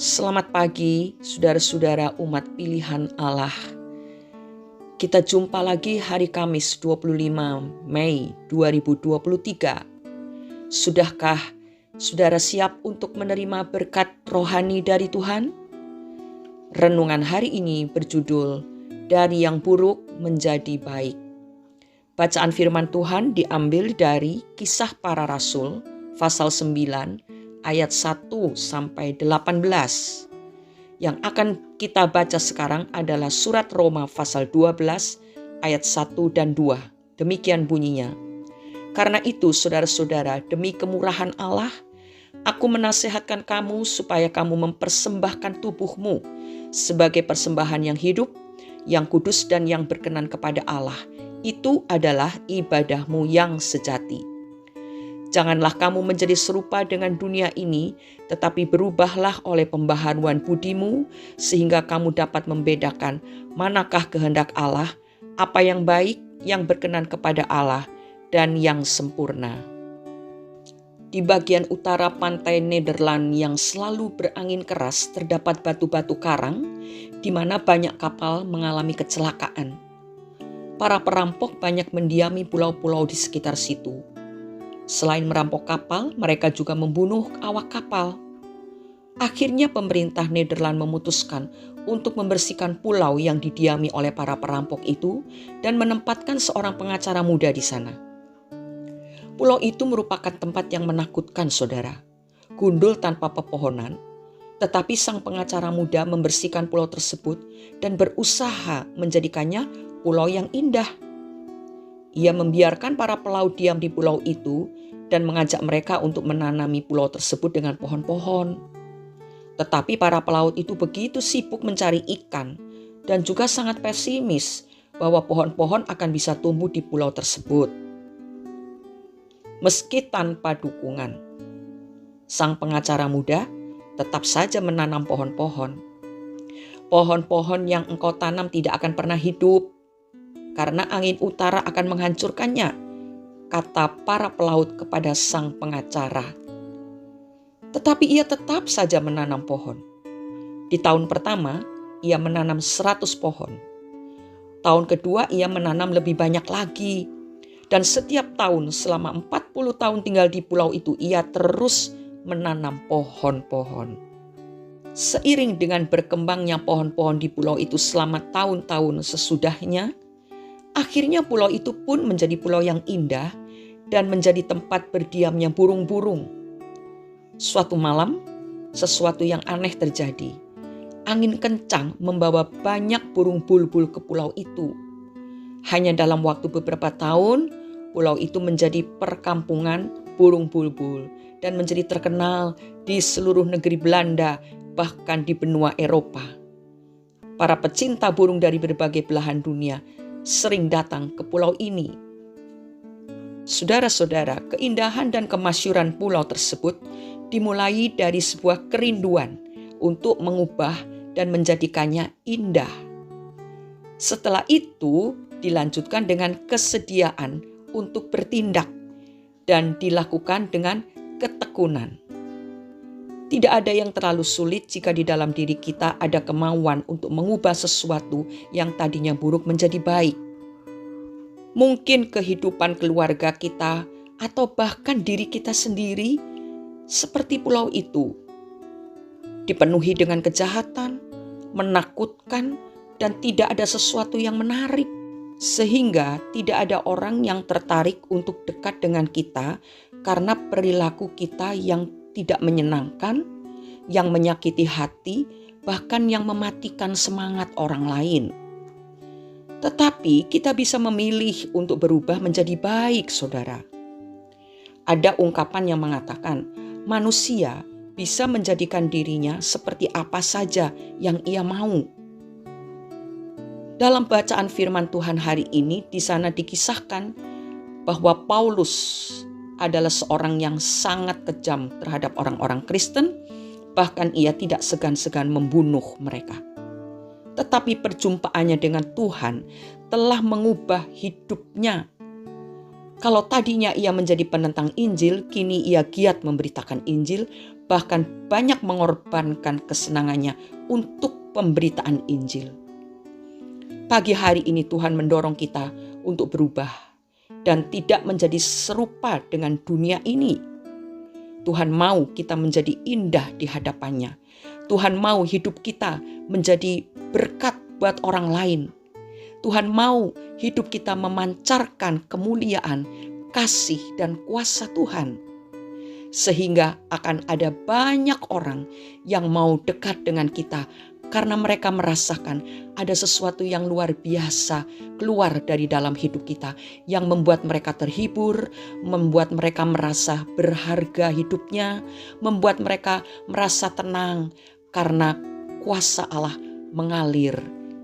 Selamat pagi, saudara-saudara umat pilihan Allah. Kita jumpa lagi hari Kamis 25 Mei 2023. Sudahkah saudara siap untuk menerima berkat rohani dari Tuhan? Renungan hari ini berjudul Dari yang buruk menjadi baik. Bacaan firman Tuhan diambil dari Kisah Para Rasul pasal 9 ayat 1 sampai 18. Yang akan kita baca sekarang adalah surat Roma pasal 12 ayat 1 dan 2. Demikian bunyinya. Karena itu saudara-saudara, demi kemurahan Allah, aku menasihatkan kamu supaya kamu mempersembahkan tubuhmu sebagai persembahan yang hidup, yang kudus dan yang berkenan kepada Allah. Itu adalah ibadahmu yang sejati. Janganlah kamu menjadi serupa dengan dunia ini, tetapi berubahlah oleh pembaharuan budimu, sehingga kamu dapat membedakan manakah kehendak Allah, apa yang baik, yang berkenan kepada Allah, dan yang sempurna. Di bagian utara pantai Nederland yang selalu berangin keras terdapat batu-batu karang, di mana banyak kapal mengalami kecelakaan. Para perampok banyak mendiami pulau-pulau di sekitar situ. Selain merampok kapal, mereka juga membunuh awak kapal. Akhirnya pemerintah Nederland memutuskan untuk membersihkan pulau yang didiami oleh para perampok itu dan menempatkan seorang pengacara muda di sana. Pulau itu merupakan tempat yang menakutkan, saudara. Gundul tanpa pepohonan, tetapi sang pengacara muda membersihkan pulau tersebut dan berusaha menjadikannya pulau yang indah. Ia membiarkan para pelaut diam di pulau itu dan mengajak mereka untuk menanami pulau tersebut dengan pohon-pohon. Tetapi para pelaut itu begitu sibuk mencari ikan dan juga sangat pesimis bahwa pohon-pohon akan bisa tumbuh di pulau tersebut. Meski tanpa dukungan, sang pengacara muda tetap saja menanam pohon-pohon. Pohon-pohon yang engkau tanam tidak akan pernah hidup, karena angin utara akan menghancurkannya, kata para pelaut kepada sang pengacara. Tetapi ia tetap saja menanam pohon. Di tahun pertama, ia menanam 100 pohon. Tahun kedua, ia menanam lebih banyak lagi. Dan setiap tahun selama 40 tahun tinggal di pulau itu, ia terus menanam pohon-pohon. Seiring dengan berkembangnya pohon-pohon di pulau itu selama tahun-tahun sesudahnya, akhirnya pulau itu pun menjadi pulau yang indah dan menjadi tempat berdiamnya burung-burung. Suatu malam, sesuatu yang aneh terjadi. Angin kencang membawa banyak burung bulbul ke pulau itu. Hanya dalam waktu beberapa tahun, pulau itu menjadi perkampungan burung bulbul dan menjadi terkenal di seluruh negeri Belanda, bahkan di benua Eropa. Para pecinta burung dari berbagai belahan dunia sering datang ke pulau ini. Saudara-saudara, keindahan dan kemasyuran pulau tersebut dimulai dari sebuah kerinduan untuk mengubah dan menjadikannya indah. Setelah itu dilanjutkan dengan kesediaan untuk bertindak dan dilakukan dengan ketekunan. Tidak ada yang terlalu sulit jika di dalam diri kita ada kemauan untuk mengubah sesuatu yang tadinya buruk menjadi baik. Mungkin kehidupan keluarga kita atau bahkan diri kita sendiri seperti pulau itu, dipenuhi dengan kejahatan, menakutkan, dan tidak ada sesuatu yang menarik. Sehingga tidak ada orang yang tertarik untuk dekat dengan kita karena perilaku kita yang tidak menyenangkan, yang menyakiti hati, bahkan yang mematikan semangat orang lain. Tetapi kita bisa memilih untuk berubah menjadi baik, saudara. Ada ungkapan yang mengatakan, manusia bisa menjadikan dirinya seperti apa saja yang ia mau. Dalam bacaan firman Tuhan hari ini, di sana dikisahkan bahwa Paulus adalah seorang yang sangat kejam terhadap orang-orang Kristen, bahkan ia tidak segan-segan membunuh mereka. Tetapi perjumpaannya dengan Tuhan telah mengubah hidupnya. Kalau tadinya ia menjadi penentang Injil, kini ia giat memberitakan Injil, bahkan banyak mengorbankan kesenangannya untuk pemberitaan Injil. Pagi hari ini Tuhan mendorong kita untuk berubah dan tidak menjadi serupa dengan dunia ini. Tuhan mau kita menjadi indah di hadapannya. Tuhan mau hidup kita menjadi berkat buat orang lain. Tuhan mau hidup kita memancarkan kemuliaan, kasih, dan kuasa Tuhan. Sehingga akan ada banyak orang yang mau dekat dengan kita karena mereka merasakan ada sesuatu yang luar biasa keluar dari dalam hidup kita yang membuat mereka terhibur, membuat mereka merasa berharga hidupnya, membuat mereka merasa tenang karena kuasa Allah mengalir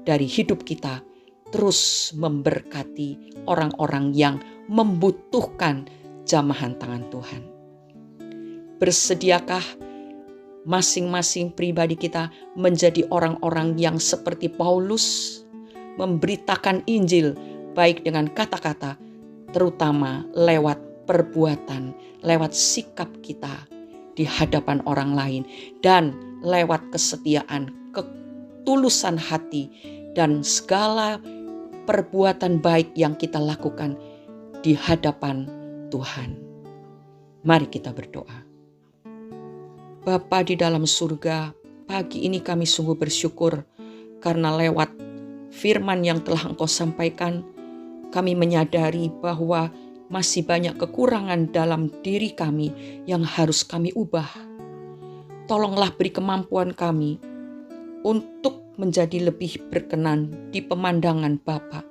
dari hidup kita, terus memberkati orang-orang yang membutuhkan jamahan tangan Tuhan. Bersediakah masing-masing pribadi kita menjadi orang-orang yang seperti Paulus, memberitakan Injil baik dengan kata-kata, terutama lewat perbuatan, lewat sikap kita di hadapan orang lain, dan lewat kesetiaan, ketulusan hati, dan segala perbuatan baik yang kita lakukan di hadapan Tuhan. Mari kita berdoa. Bapa di dalam surga, pagi ini kami sungguh bersyukur karena lewat firman yang telah Engkau sampaikan, kami menyadari bahwa masih banyak kekurangan dalam diri kami yang harus kami ubah. Tolonglah beri kemampuan kami untuk menjadi lebih berkenan di pemandangan Bapa.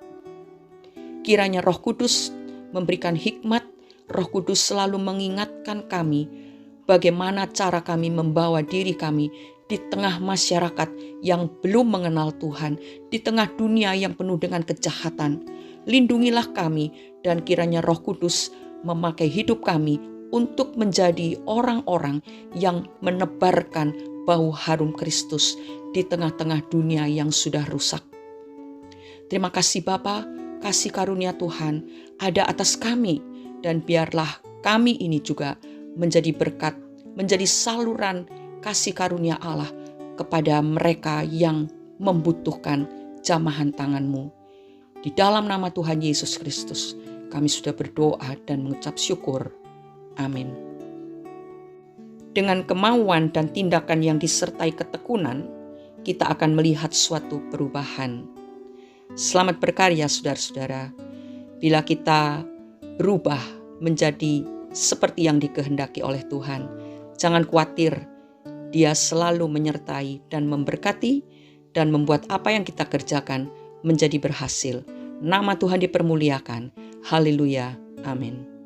Kiranya Roh Kudus memberikan hikmat, Roh Kudus selalu mengingatkan kami bagaimana cara kami membawa diri kami di tengah masyarakat yang belum mengenal Tuhan, di tengah dunia yang penuh dengan kejahatan. Lindungilah kami dan kiranya Roh Kudus memakai hidup kami untuk menjadi orang-orang yang menebarkan bau harum Kristus di tengah-tengah dunia yang sudah rusak. Terima kasih Bapa, kasih karunia Tuhan ada atas kami, dan biarlah kami ini juga menjadi berkat, menjadi saluran kasih karunia Allah kepada mereka yang membutuhkan jamahan tangan-Mu. Di dalam nama Tuhan Yesus Kristus, kami sudah berdoa dan mengucap syukur. Amin. Dengan kemauan dan tindakan yang disertai ketekunan, kita akan melihat suatu perubahan. Selamat berkarya saudara-saudara. Bila kita berubah menjadi seperti yang dikehendaki oleh Tuhan, jangan khawatir, Dia selalu menyertai dan memberkati dan membuat apa yang kita kerjakan menjadi berhasil. Nama Tuhan dipermuliakan. Haleluya. Amin.